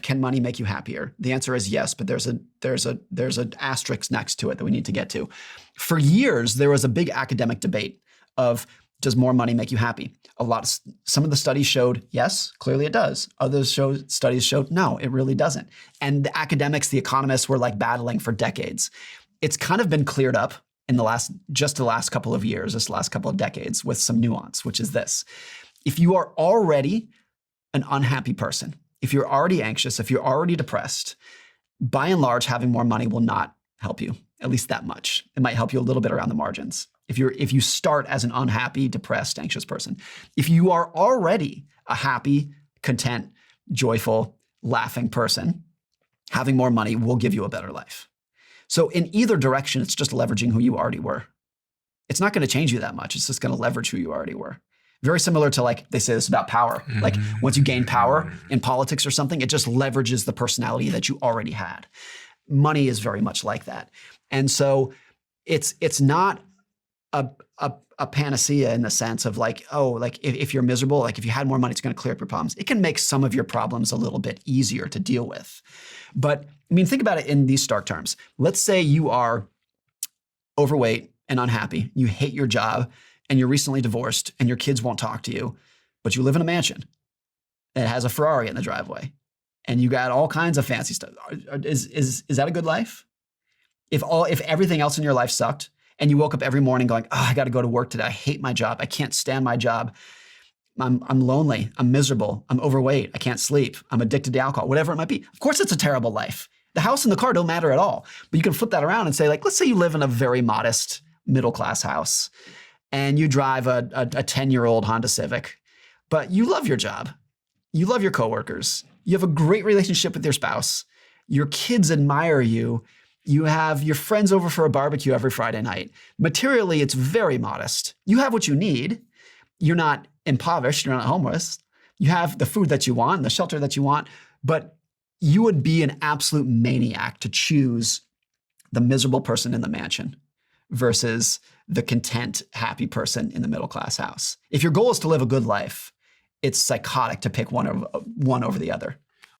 life, can money make you happier? The answer is yes, but there's an asterisk next to it that we need to get to. For years, there was a big academic debate of, does more money make you happy? Some of the studies showed yes, clearly it does. Other studies showed no, it really doesn't. And the academics, the economists were like battling for decades. It's kind of been cleared up in the last couple of years, this last couple of decades, with some nuance, which is this. If you are already an unhappy person, if you're already anxious, if you're already depressed, by and large, having more money will not help you, at least that much. It might help you a little bit around the margins. If you start as an unhappy, depressed, anxious person. If you are already a happy, content, joyful, laughing person, having more money will give you a better life. So in either direction, it's just leveraging who you already were. It's not going to change you that much. It's just going to leverage who you already were. Very similar to, like, they say this about power. Like, once you gain power in politics or something, it just leverages the personality that you already had. Money is very much like that. And so it's not a panacea in the sense of like, oh, like if you're miserable, like if you had more money, it's going to clear up your problems. It can make some of your problems a little bit easier to deal with. But I mean, think about it in these stark terms. Let's say you are overweight and unhappy. You hate your job and you're recently divorced and your kids won't talk to you, but you live in a mansion that has a Ferrari in the driveway and you got all kinds of fancy stuff. Is that a good life? If everything else in your life sucked, and you woke up every morning going, oh, I got to go to work today. I hate my job. I can't stand my job. I'm lonely. I'm miserable. I'm overweight. I can't sleep. I'm addicted to alcohol, whatever it might be. Of course, it's a terrible life. The house and the car don't matter at all. But you can flip that around and say, like, let's say you live in a very modest middle-class house and you drive a 10-year-old Honda Civic, but you love your job. You love your coworkers. You have a great relationship with your spouse. Your kids admire you. You have your friends over for a barbecue every Friday night. Materially, it's very modest. You have what you need. You're not impoverished. You're not homeless. You have the food that you want, the shelter that you want, but you would be an absolute maniac to choose the miserable person in the mansion versus the content, happy person in the middle-class house. If your goal is to live a good life, it's psychotic to pick one over the other.